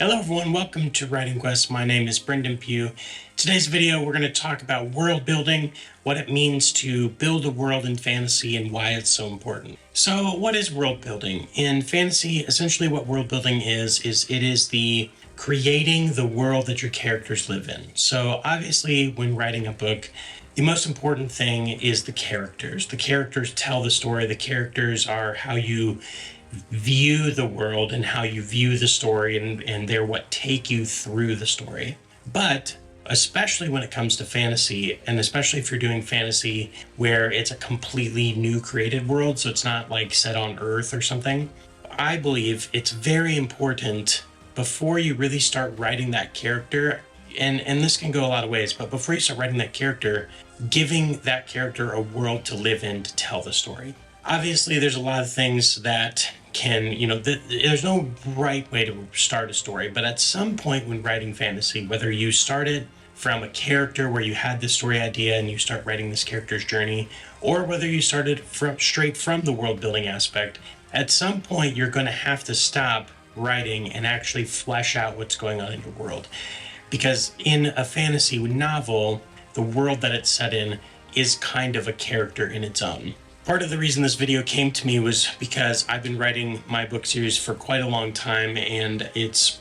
Hello everyone, welcome to Writing Quest. My name is Brenden Pugh. Today's video we're going to talk about world building, what it means to build a world in fantasy and why it's so important. So what is world building? In fantasy, essentially what world building is it is the creating the world that your characters live in. So obviously when writing a book, the most important thing is the characters. The characters tell the story. The characters are how you view the world and how you view the story, and they're what take you through the story. But especially when it comes to fantasy, and especially if you're doing fantasy where it's a completely new created world, so it's not like set on Earth or something, I believe it's very important before you really start writing that character, and this can go a lot of ways, but before you start writing that character, giving that character a world to live in to tell the story. Obviously, there's a lot of things that can, there's no right way to start a story, but at some point when writing fantasy, whether you start it from a character where you had this story idea and you start writing this character's journey, or whether you started straight from the world building aspect, at some point you're going to have to stop writing and actually flesh out what's going on in your world. Because in a fantasy novel, the world that it's set in is kind of a character in its own. Part of the reason this video came to me was because I've been writing my book series for quite a long time, and it's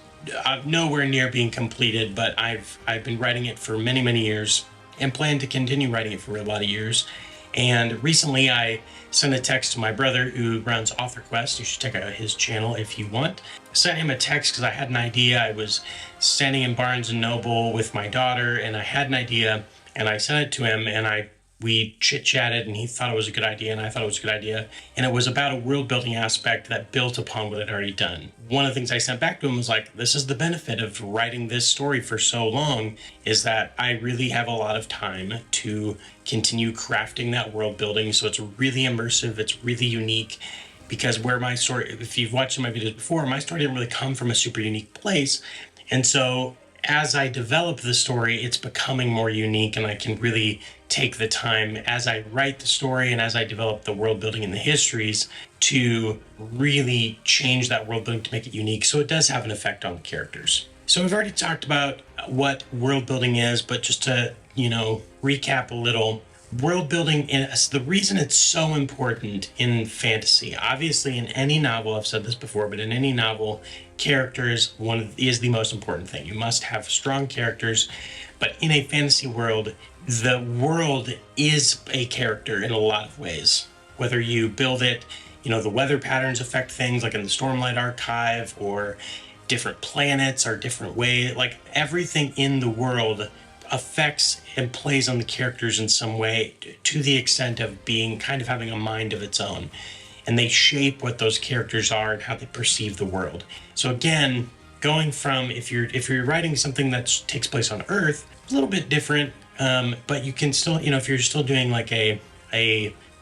nowhere near being completed, but I've been writing it for many years and plan to continue writing it for a lot of years. And recently I sent a text to my brother who runs Author Quest. You should check out his channel if you want. I sent him a text because I had an idea. I was standing in Barnes & Noble with my daughter and I had an idea, and I sent it to him, and we chit-chatted, and he thought it was a good idea, and I thought it was a good idea. And it was about a world-building aspect that built upon what I'd already done. One of the things I sent back to him was like, this is the benefit of writing this story for so long, is that I really have a lot of time to continue crafting that world building. So it's really immersive, it's really unique, because where my story, if you've watched my videos before, my story didn't really come from a super unique place. And so as I develop the story, it's becoming more unique, and I can really take the time as I write the story and as I develop the world building and the histories to really change that world building to make it unique, so it does have an effect on the characters. So we've already talked about what world building is, but just to, recap a little, world building, the reason it's so important in fantasy, obviously in any novel, I've said this before, but in any novel, characters is the most important thing. You must have strong characters, but in a fantasy world, the world is a character in a lot of ways. Whether you build it, the weather patterns affect things like in the Stormlight Archive, or different planets are different ways, like everything in the world affects and plays on the characters in some way, to the extent of being kind of having a mind of its own. And they shape what those characters are and how they perceive the world. So again, going from, if you're writing something that takes place on Earth, a little bit different, but you can still, if you're still doing like a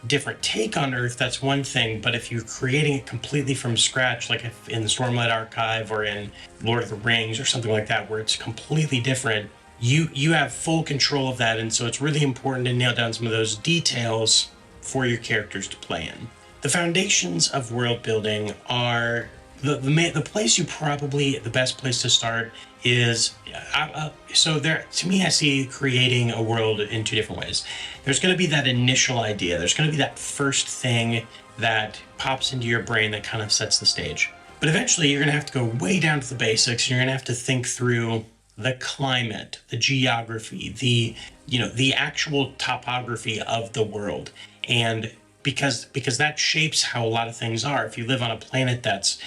different take on Earth, that's one thing. But if you're creating it completely from scratch, like if in the Stormlight Archive or in Lord of the Rings or something like that, where it's completely different, you have full control of that. And so it's really important to nail down some of those details for your characters to play in. The foundations of world building are the place the best place to start is, to me, I see creating a world in two different ways. There's going to be that initial idea. There's going to be that first thing that pops into your brain that kind of sets the stage. But eventually you're going to have to go way down to the basics, and you're going to have to think through the climate, the geography, the actual topography of the world. And because that shapes how a lot of things are. If you live on a planet that's,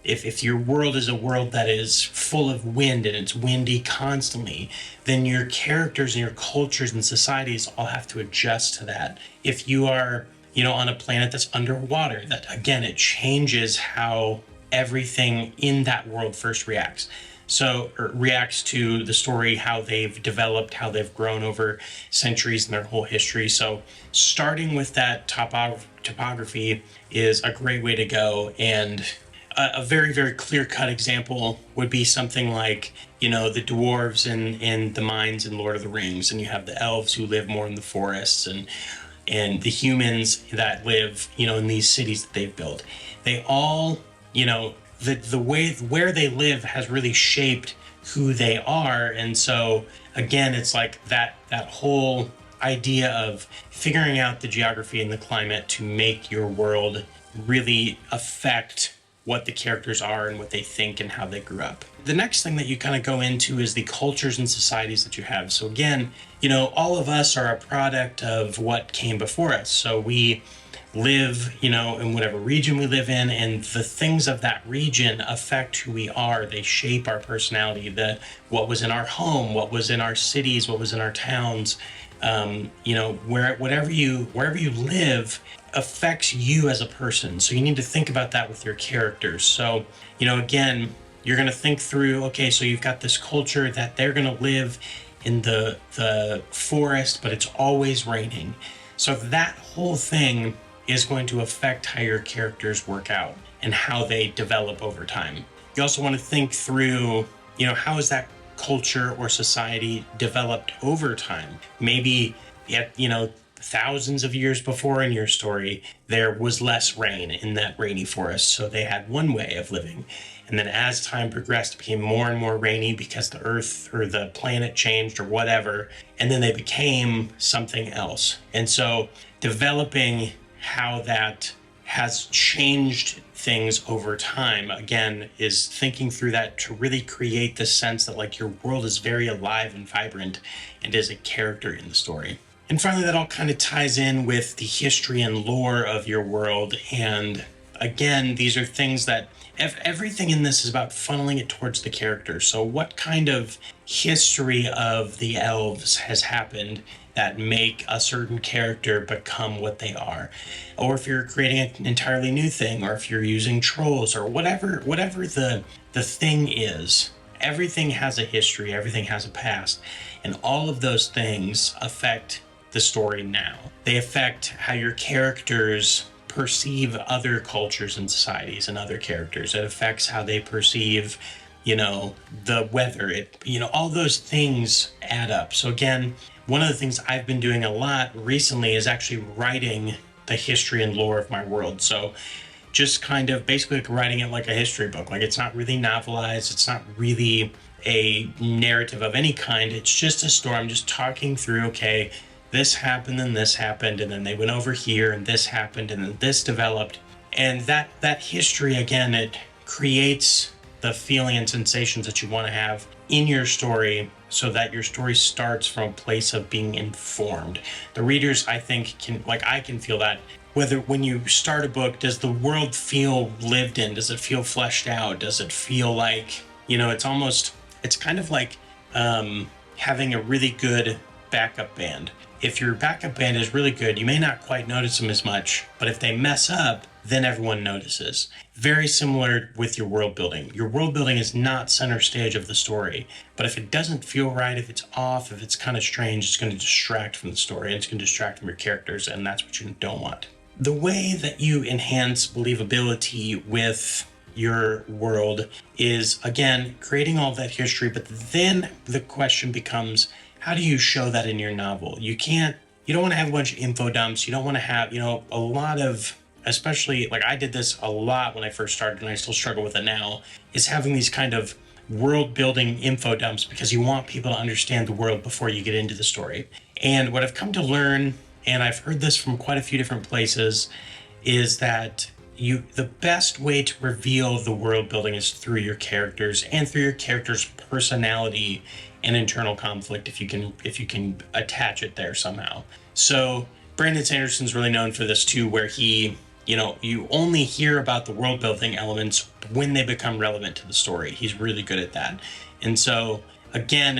if your world is a world that is full of wind and it's windy constantly, then your characters and your cultures and societies all have to adjust to that. If you are, on a planet that's underwater, that again, it changes how everything in that world first reacts. So it reacts to the story, how they've developed, how they've grown over centuries and their whole history. So starting with that topography is a great way to go. And a very clear-cut example would be something like, the dwarves in the mines in Lord of the Rings, and you have the elves who live more in the forests, and the humans that live, in these cities that they've built. They all, the way where they live has really shaped who they are. And so again, it's like that whole idea of figuring out the geography and the climate to make your world really affect what the characters are and what they think and how they grew up. The next thing that you kind of go into is the cultures and societies that you have. So again, all of us are a product of what came before us. So we live, in whatever region we live in, and the things of that region affect who we are. They shape our personality. What was in our home, what was in our cities, what was in our towns, wherever you live affects you as a person. So you need to think about that with your characters. So, again, you're going to think through, okay, so you've got this culture that they're going to live in the forest, but it's always raining. So that whole thing is going to affect how your characters work out and how they develop over time. You also want to think through, how is that culture or society developed over time? Maybe, thousands of years before in your story, there was less rain in that rainy forest, so they had one way of living. And then as time progressed, it became more and more rainy because the earth or the planet changed or whatever, and then they became something else. And so developing how that has changed things over time, again, is thinking through that to really create the sense that like your world is very alive and vibrant and is a character in the story. And finally, that all kind of ties in with the history and lore of your world. And again, these are things that everything in this is about funneling it towards the character. So what kind of history of the elves has happened that make a certain character become what they are? Or if you're creating an entirely new thing, or if you're using trolls, or whatever the thing is, everything has a history, everything has a past, and all of those things affect the story now. They affect how your characters perceive other cultures and societies and other characters. It affects how they perceive, the weather. All those things add up. So again, one of the things I've been doing a lot recently is actually writing the history and lore of my world. So just kind of basically writing it like a history book. Like, it's not really novelized. It's not really a narrative of any kind. It's just a story. I'm just talking through, okay, this happened and this happened, and then they went over here and this happened and then this developed. And that history, again, it creates the feeling and sensations that you want to have in your story, so that your story starts from a place of being informed. The readers, I think, I can feel that. When you start a book, does the world feel lived in? Does it feel fleshed out? Does it feel like, it's kind of like having a really good backup band. If your backup band is really good, you may not quite notice them as much, but if they mess up, then everyone notices. Very similar with your world building. Your world building is not center stage of the story, but if it doesn't feel right, if it's off, if it's kind of strange, it's going to distract from the story, and it's going to distract from your characters, and that's what you don't want. The way that you enhance believability with your world is, again, creating all that history, but then the question becomes, how do you show that in your novel? You don't want to have a bunch of info dumps. You don't want to have, a lot of, especially, like I did this a lot when I first started, and I still struggle with it now, is having these kind of world building info dumps, because you want people to understand the world before you get into the story. And what I've come to learn, and I've heard this from quite a few different places, is that the best way to reveal the world building is through your characters and through your characters' personality and internal conflict, if you can attach it there somehow. So Brandon Sanderson's really known for this too, where he, you only hear about the world building elements when they become relevant to the story. He's really good at that. And so again,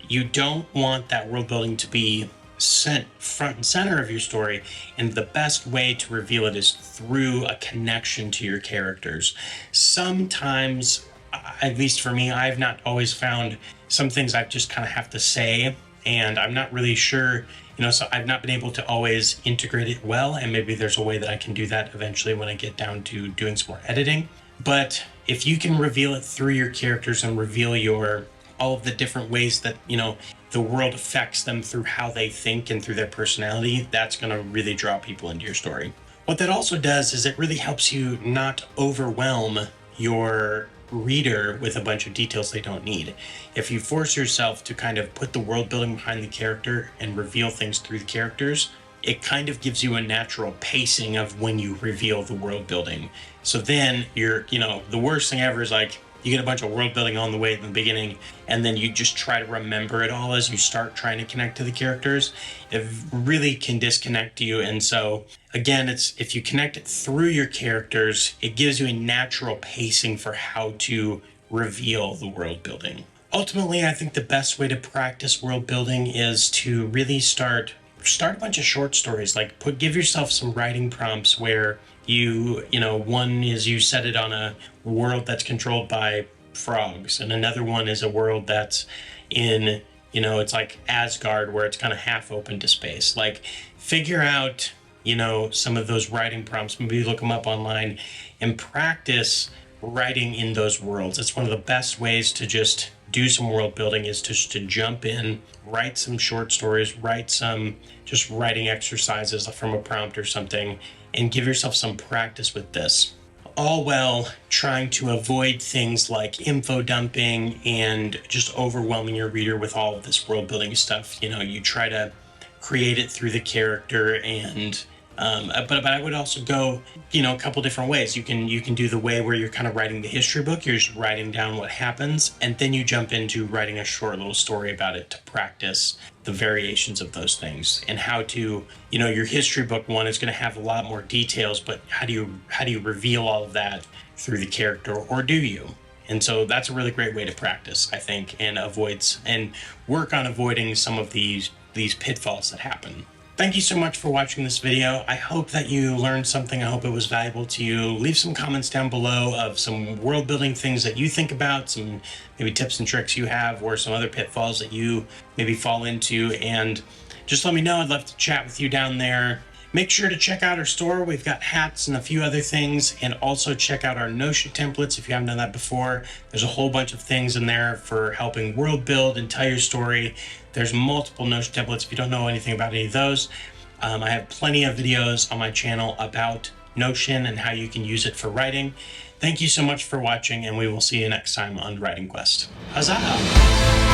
you don't want that world building to be sent front and center of your story, and the best way to reveal it is through a connection to your characters. Sometimes, at least for me, I've not always found some things I just kind of have to say, and I'm not really sure, so I've not been able to always integrate it well, and maybe there's a way that I can do that eventually when I get down to doing some more editing. But if you can reveal it through your characters and reveal all of the different ways that, the world affects them through how they think and through their personality, that's going to really draw people into your story. What that also does is it really helps you not overwhelm your reader with a bunch of details they don't need. If you force yourself to kind of put the world building behind the character and reveal things through the characters, it kind of gives you a natural pacing of when you reveal the world building. So then the worst thing ever is like you get a bunch of world building on the way in the beginning, and then you just try to remember it all as you start trying to connect to the characters. It really can disconnect you. And so again, if you connect it through your characters, it gives you a natural pacing for how to reveal the world building. Ultimately, I think the best way to practice world building is to really start a bunch of short stories. Like give yourself some writing prompts where one is you set it on a world that's controlled by frogs, and another one is a world that's in, it's like Asgard, where it's kind of half open to space. Like figure out, some of those writing prompts, maybe look them up online and practice writing in those worlds. It's one of the best ways to just do some world building is just to jump in, write some short stories, write some just writing exercises from a prompt or something, and give yourself some practice with this. All while trying to avoid things like info dumping and just overwhelming your reader with all of this world building stuff. You try to create it through the character, and but I would also go, a couple different ways. You can do the way where you're kind of writing the history book. You're just writing down what happens, and then you jump into writing a short little story about it to practice the variations of those things and how to, your history book one is going to have a lot more details, but how do you reveal all of that through the character, or do you? And so that's a really great way to practice, I think, and work on avoiding some of these pitfalls that happen. Thank you so much for watching this video. I hope that you learned something. I hope it was valuable to you. Leave some comments down below of some world building things that you think about, some maybe tips and tricks you have, or some other pitfalls that you maybe fall into, and just let me know. I'd love to chat with you down there. Make sure to check out our store. We've got hats and a few other things, and also check out our Notion templates if you haven't done that before. There's a whole bunch of things in there for helping world build and tell your story. There's multiple Notion templates if you don't know anything about any of those. I have plenty of videos on my channel about Notion and how you can use it for writing. Thank you so much for watching, and we will see you next time on Writing Quest. Huzzah!